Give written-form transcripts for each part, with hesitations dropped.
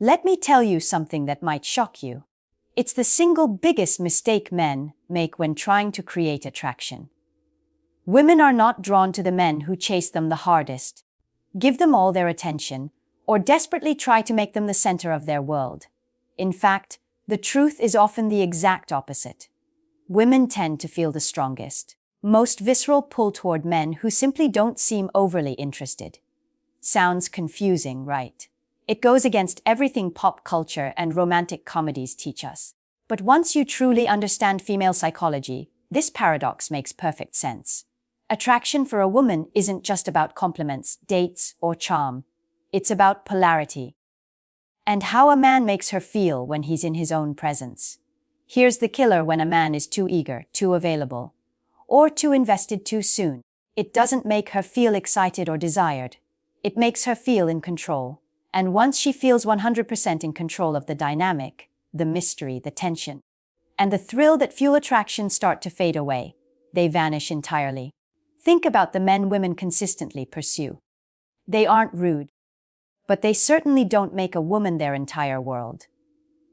Let me tell you something that might shock you. It's the single biggest mistake men make when trying to create attraction. Women are not drawn to the men who chase them the hardest, give them all their attention, or desperately try to make them the center of their world. In fact, the truth is often the exact opposite. Women tend to feel the strongest, most visceral pull toward men who simply don't seem overly interested. Sounds confusing, right? It goes against everything pop culture and romantic comedies teach us. But once you truly understand female psychology, this paradox makes perfect sense. Attraction for a woman isn't just about compliments, dates, or charm. It's about polarity and how a man makes her feel when he's in his own presence. Here's the killer when a man is too eager, too available, or too invested too soon. It doesn't make her feel excited or desired. It makes her feel in control. And once she feels 100% in control of the dynamic, the mystery, the tension, and the thrill that fuel attraction start to fade away, they vanish entirely. Think about the men women consistently pursue. They aren't rude, but they certainly don't make a woman their entire world.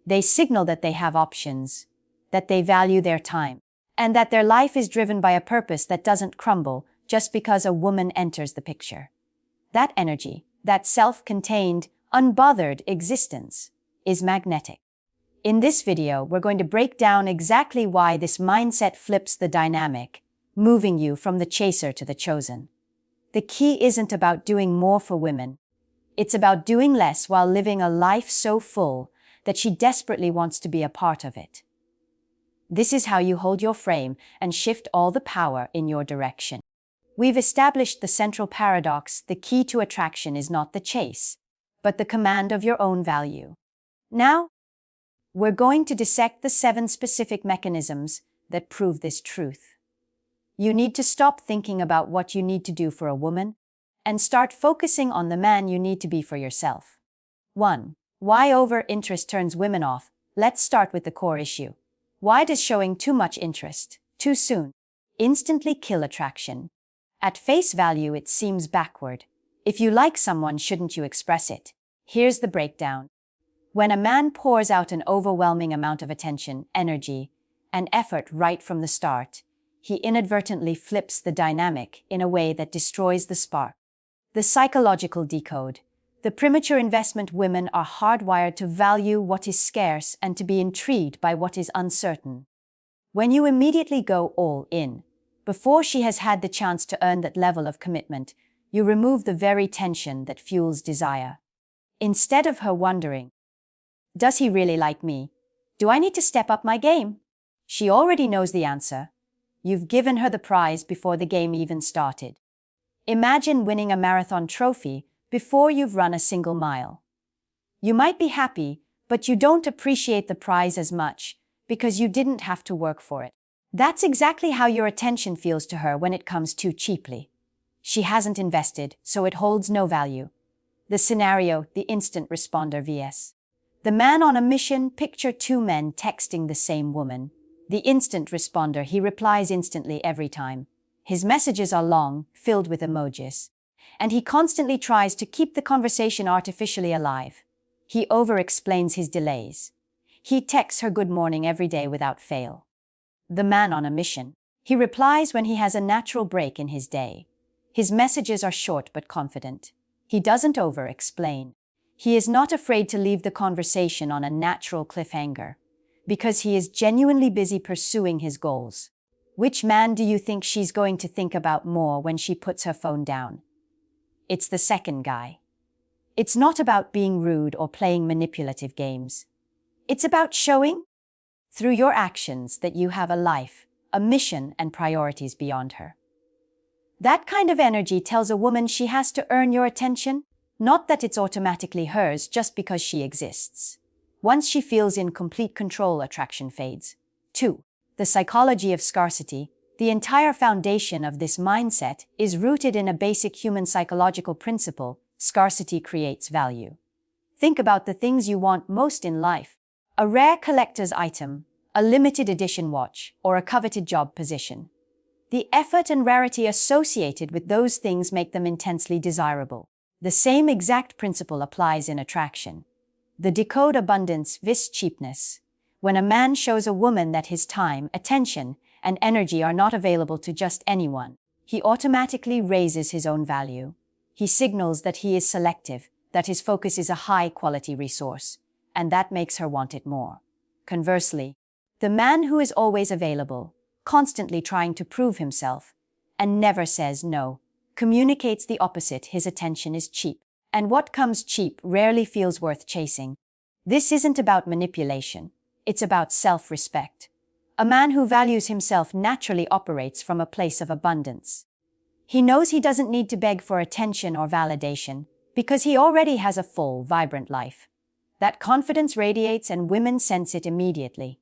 They signal that they have options, that they value their time, and that their life is driven by a purpose that doesn't crumble just because a woman enters the picture. That energy, that self-contained, unbothered existence, is magnetic. In this video, we're going to break down exactly why this mindset flips the dynamic, moving you from the chaser to the chosen. The key isn't about doing more for women. It's about doing less while living a life so full that she desperately wants to be a part of it. This is how you hold your frame and shift all the power in your direction. We've established the central paradox: the key to attraction is not the chase, but the command of your own value. Now, we're going to dissect the 7 specific mechanisms that prove this truth. You need to stop thinking about what you need to do for a woman and start focusing on the man you need to be for yourself. 1. Why over-interest turns women off. Let's start with the core issue. Why does showing too much interest, too soon, instantly kill attraction? At face value, it seems backward. If you like someone, shouldn't you express it? Here's the breakdown. When a man pours out an overwhelming amount of attention, energy, and effort right from the start, he inadvertently flips the dynamic in a way that destroys the spark. The psychological decode. The premature investment: women are hardwired to value what is scarce and to be intrigued by what is uncertain. When you immediately go all in, before she has had the chance to earn that level of commitment, you remove the very tension that fuels desire. Instead of her wondering, does he really like me? Do I need to step up my game? She already knows the answer. You've given her the prize before the game even started. Imagine winning a marathon trophy before you've run a single mile. You might be happy, but you don't appreciate the prize as much because you didn't have to work for it. That's exactly how your attention feels to her when it comes too cheaply. She hasn't invested, so it holds no value. The scenario: the instant responder vs. the man on a mission. Picture 2 men texting the same woman. The instant responder: he replies instantly every time. His messages are long, filled with emojis, and he constantly tries to keep the conversation artificially alive. He over-explains his delays. He texts her good morning every day without fail. The man on a mission: he replies when he has a natural break in his day. His messages are short but confident. He doesn't over-explain. He is not afraid to leave the conversation on a natural cliffhanger, because he is genuinely busy pursuing his goals. Which man do you think she's going to think about more when she puts her phone down? It's the second guy. It's not about being rude or playing manipulative games. It's about showing, through your actions, that you have a life, a mission, and priorities beyond her. That kind of energy tells a woman she has to earn your attention, not that it's automatically hers just because she exists. Once she feels in complete control, attraction fades. 2. The psychology of scarcity. The entire foundation of this mindset is rooted in a basic human psychological principle: scarcity creates value. Think about the things you want most in life: a rare collector's item, a limited edition watch, or a coveted job position. The effort and rarity associated with those things make them intensely desirable. The same exact principle applies in attraction. The decode abundance vis cheapness. When a man shows a woman that his time, attention, and energy are not available to just anyone, he automatically raises his own value. He signals that he is selective, that his focus is a high-quality resource, and that makes her want it more. Conversely, the man who is always available, constantly trying to prove himself, and never says no, communicates the opposite. His attention is cheap, and what comes cheap rarely feels worth chasing. This isn't about manipulation, it's about self-respect. A man who values himself naturally operates from a place of abundance. He knows he doesn't need to beg for attention or validation, because he already has a full, vibrant life. That confidence radiates and women sense it immediately.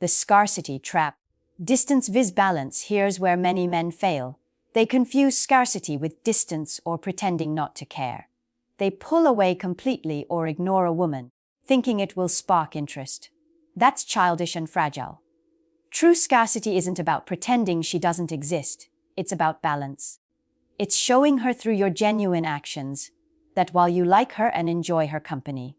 The scarcity trap. Distance vis balance. Here's where many men fail. They confuse scarcity with distance or pretending not to care. They pull away completely or ignore a woman, thinking it will spark interest. That's childish and fragile. True scarcity isn't about pretending she doesn't exist. It's about balance. It's showing her through your genuine actions that while you like her and enjoy her company,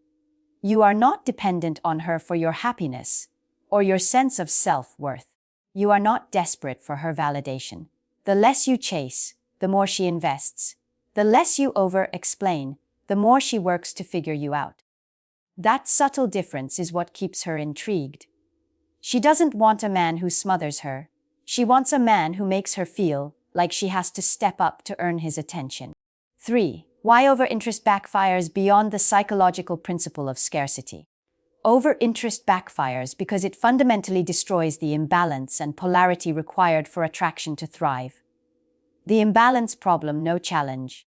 you are not dependent on her for your happiness or your sense of self-worth. You are not desperate for her validation. The less you chase, the more she invests. The less you over-explain, the more she works to figure you out. That subtle difference is what keeps her intrigued. She doesn't want a man who smothers her. She wants a man who makes her feel like she has to step up to earn his attention. 3. Why over-interest backfires beyond the psychological principle of scarcity. Over-interest backfires because it fundamentally destroys the imbalance and polarity required for attraction to thrive. The imbalance problem, no challenge.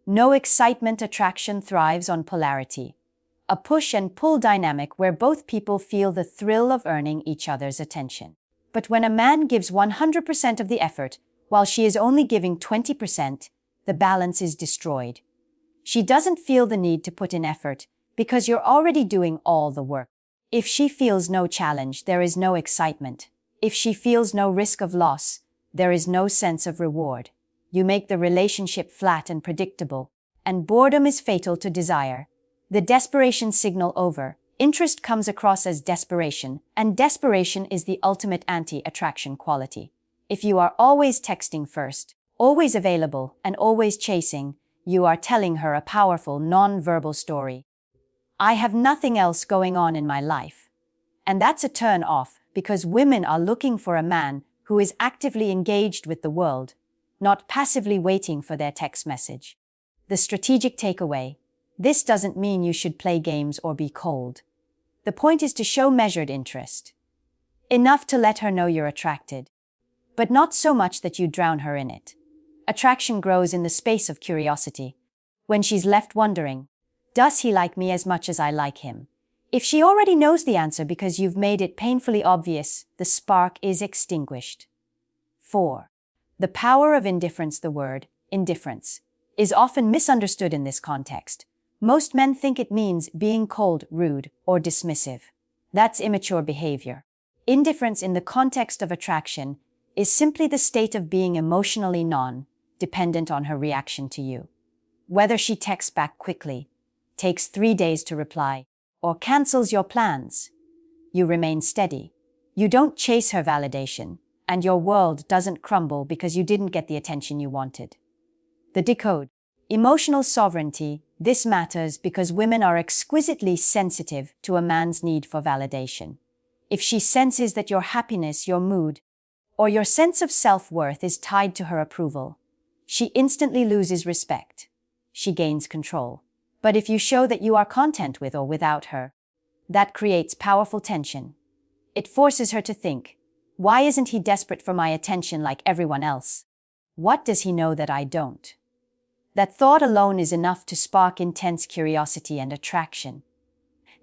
No excitement. Attraction thrives on polarity. A push and pull dynamic where both people feel the thrill of earning each other's attention. But when a man gives 100% of the effort, while she is only giving 20%, the balance is destroyed. She doesn't feel the need to put in effort, because you're already doing all the work. If she feels no challenge, there is no excitement. If she feels no risk of loss, there is no sense of reward. You make the relationship flat and predictable, and boredom is fatal to desire. The desperation signal over. Interest comes across as desperation, and desperation is the ultimate anti-attraction quality. If you are always texting first, always available, and always chasing, you are telling her a powerful non-verbal story. I have nothing else going on in my life. And that's a turn off because women are looking for a man who is actively engaged with the world, not passively waiting for their text message. The strategic takeaway. This doesn't mean you should play games or be cold. The point is to show measured interest. Enough to let her know you're attracted, but not so much that you drown her in it. Attraction grows in the space of curiosity. When she's left wondering, does he like me as much as I like him? If she already knows the answer because you've made it painfully obvious, the spark is extinguished. 4. The power of indifference. The word, indifference, is often misunderstood in this context. Most men think it means being cold, rude, or dismissive. That's immature behavior. Indifference in the context of attraction is simply the state of being emotionally non-dependent on her reaction to you. Whether she texts back quickly, takes 3 days to reply, or cancels your plans, you remain steady. You don't chase her validation, and your world doesn't crumble because you didn't get the attention you wanted. The decode. Emotional sovereignty. This matters because women are exquisitely sensitive to a man's need for validation. If she senses that your happiness, your mood, or your sense of self-worth is tied to her approval, she instantly loses respect. She gains control. But if you show that you are content with or without her, that creates powerful tension. It forces her to think, why isn't he desperate for my attention like everyone else? What does he know that I don't? That thought alone is enough to spark intense curiosity and attraction.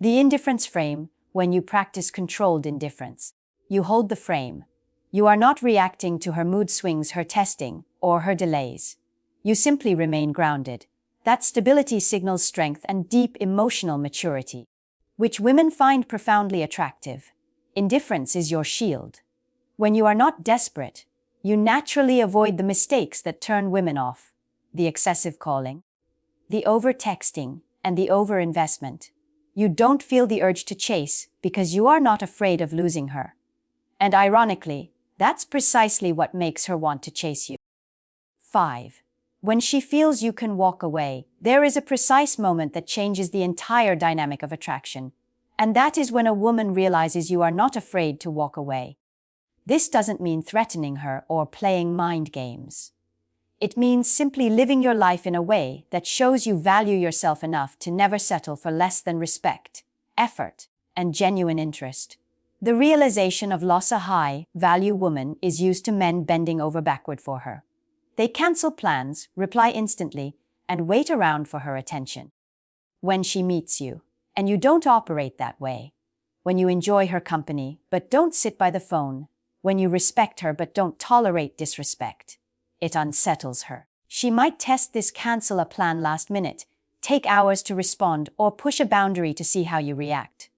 The indifference frame. When you practice controlled indifference, you hold the frame. You are not reacting to her mood swings, her testing, or her delays. You simply remain grounded. That stability signals strength and deep emotional maturity, which women find profoundly attractive. Indifference is your shield. When you are not desperate, you naturally avoid the mistakes that turn women off. The excessive calling, the over-texting, and the over-investment. You don't feel the urge to chase because you are not afraid of losing her. And ironically, that's precisely what makes her want to chase you. 5. When she feels you can walk away, there is a precise moment that changes the entire dynamic of attraction. And that is when a woman realizes you are not afraid to walk away. This doesn't mean threatening her or playing mind games. It means simply living your life in a way that shows you value yourself enough to never settle for less than respect, effort, and genuine interest. The realization of loss a high-value woman is used to men bending over backward for her. They cancel plans, reply instantly, and wait around for her attention. When she meets you, and you don't operate that way, when you enjoy her company but don't sit by the phone, when you respect her but don't tolerate disrespect, it unsettles her. She might test this cancel a plan last minute, take hours to respond, or push a boundary to see how you react.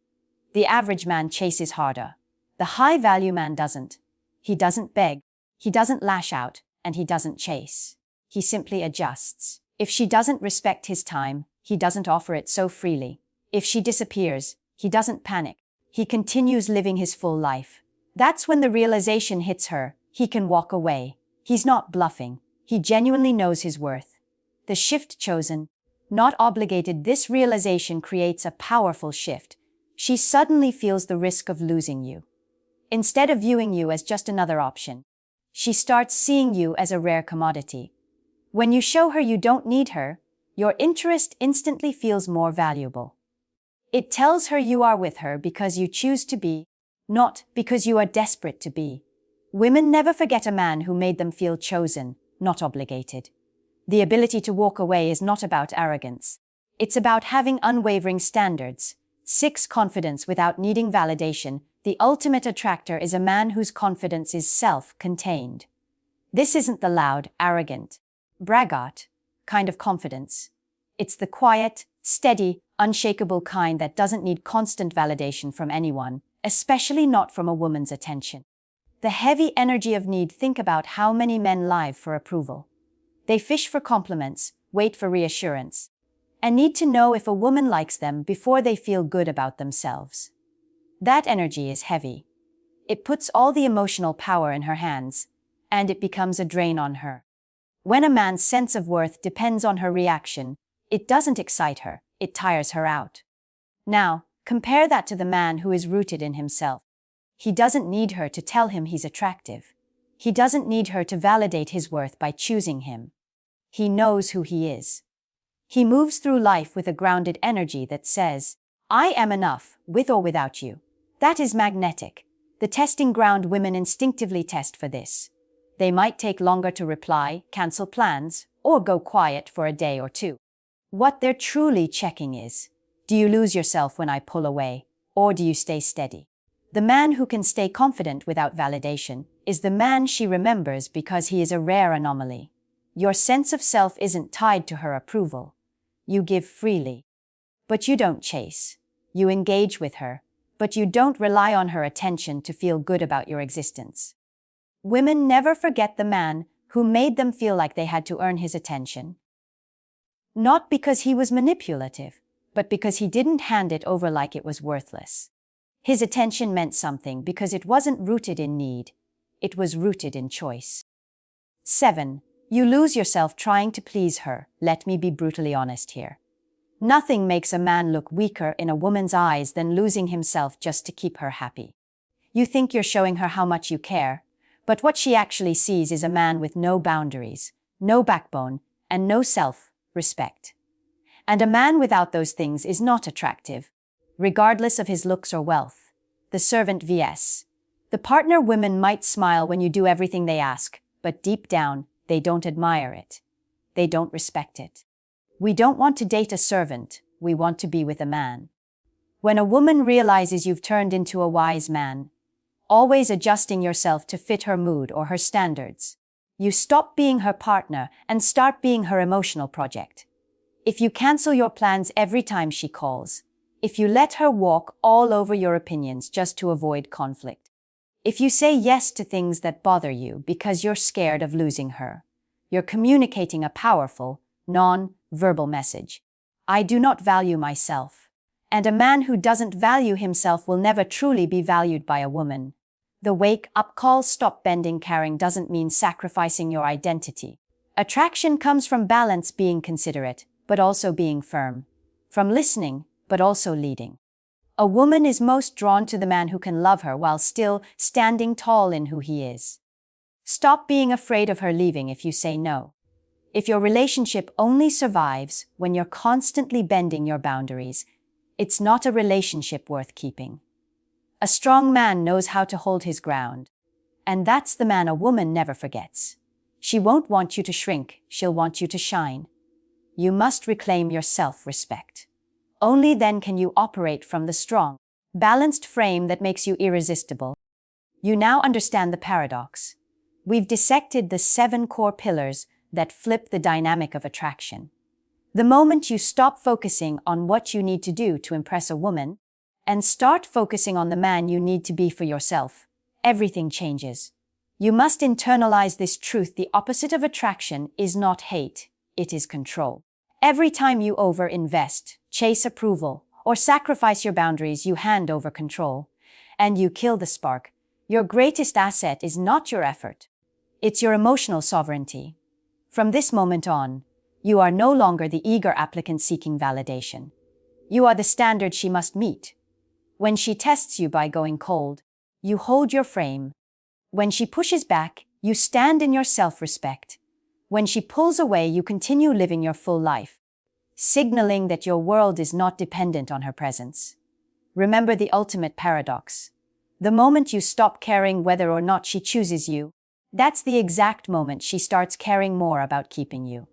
The average man chases harder. The high-value man doesn't. He doesn't beg, he doesn't lash out, and he doesn't chase. He simply adjusts. If she doesn't respect his time, he doesn't offer it so freely. If she disappears, he doesn't panic. He continues living his full life. That's when the realization hits her. He can walk away. He's not bluffing. He genuinely knows his worth. The shift chosen, not obligated. This realization creates a powerful shift. She suddenly feels the risk of losing you. Instead of viewing you as just another option, she starts seeing you as a rare commodity. When you show her you don't need her, your interest instantly feels more valuable. It tells her you are with her because you choose to be, not because you are desperate to be. Women never forget a man who made them feel chosen, not obligated. The ability to walk away is not about arrogance. It's about having unwavering standards. 6. Confidence without needing validation. The ultimate attractor is a man whose confidence is self-contained. This isn't the loud, arrogant, braggart kind of confidence. It's the quiet, steady, unshakable kind that doesn't need constant validation from anyone, especially not from a woman's attention. The heavy energy of need. Think about how many men live for approval. They fish for compliments, wait for reassurance, and need to know if a woman likes them before they feel good about themselves. That energy is heavy. It puts all the emotional power in her hands, and it becomes a drain on her. When a man's sense of worth depends on her reaction, it doesn't excite her, it tires her out. Now, compare that to the man who is rooted in himself. He doesn't need her to tell him he's attractive. He doesn't need her to validate his worth by choosing him. He knows who he is. He moves through life with a grounded energy that says, I am enough, with or without you. That is magnetic. The testing ground. Women instinctively test for this. They might take longer to reply, cancel plans, or go quiet for a day or two. What they're truly checking is, do you lose yourself when I pull away, or do you stay steady? The man who can stay confident without validation is the man she remembers because he is a rare anomaly. Your sense of self isn't tied to her approval. You give freely, but you don't chase. You engage with her, but you don't rely on her attention to feel good about your existence. Women never forget the man who made them feel like they had to earn his attention. Not because he was manipulative, but because he didn't hand it over like it was worthless. His attention meant something because it wasn't rooted in need. It was rooted in choice. 7. You lose yourself trying to please her. Let me be brutally honest here. Nothing makes a man look weaker in a woman's eyes than losing himself just to keep her happy. You think you're showing her how much you care, but what she actually sees is a man with no boundaries, no backbone, and no self-respect. And a man without those things is not attractive, regardless of his looks or wealth. The servant vs. the partner. Women might smile when you do everything they ask, but deep down, they don't admire it. They don't respect it. We don't want to date a servant, we want to be with a man. When a woman realizes you've turned into a wise man, always adjusting yourself to fit her mood or her standards, you stop being her partner and start being her emotional project. If you cancel your plans every time she calls, if you let her walk all over your opinions just to avoid conflict, if you say yes to things that bother you because you're scared of losing her, you're communicating a powerful, non-verbal message. I do not value myself, And a man who doesn't value himself will never truly be valued by a woman. The wake-up call, stop bending caring, doesn't mean sacrificing your identity. Attraction comes from balance, being considerate, but also being firm. From listening, but also leading. A woman is most drawn to the man who can love her while still standing tall in who he is. Stop being afraid of her leaving if you say no. If your relationship only survives when you're constantly bending your boundaries, it's not a relationship worth keeping. A strong man knows how to hold his ground. And that's the man a woman never forgets. She won't want you to shrink, she'll want you to shine. You must reclaim your self-respect. Only then can you operate from the strong, balanced frame that makes you irresistible. You now understand the paradox. We've dissected the 7 core pillars that flip the dynamic of attraction. The moment you stop focusing on what you need to do to impress a woman and start focusing on the man you need to be for yourself, everything changes. You must internalize this truth: the opposite of attraction is not hate, it is control. Every time you over-invest, chase approval, or sacrifice your boundaries, you hand over control, and you kill the spark. Your greatest asset is not your effort. It's your emotional sovereignty. From this moment on, you are no longer the eager applicant seeking validation. You are the standard she must meet. When she tests you by going cold, you hold your frame. When she pushes back, you stand in your self-respect. When she pulls away, you continue living your full life, signaling that your world is not dependent on her presence. Remember the ultimate paradox. The moment you stop caring whether or not she chooses you, that's the exact moment she starts caring more about keeping you.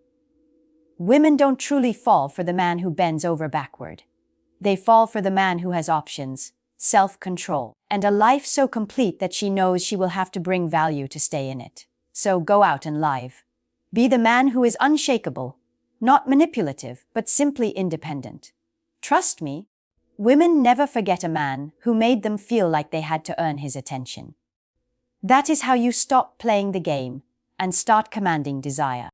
Women don't truly fall for the man who bends over backward. They fall for the man who has options, self-control, and a life so complete that she knows she will have to bring value to stay in it. So go out and live. Be the man who is unshakable, not manipulative, but simply independent. Trust me, women never forget a man who made them feel like they had to earn his attention. That is how you stop playing the game and start commanding desire.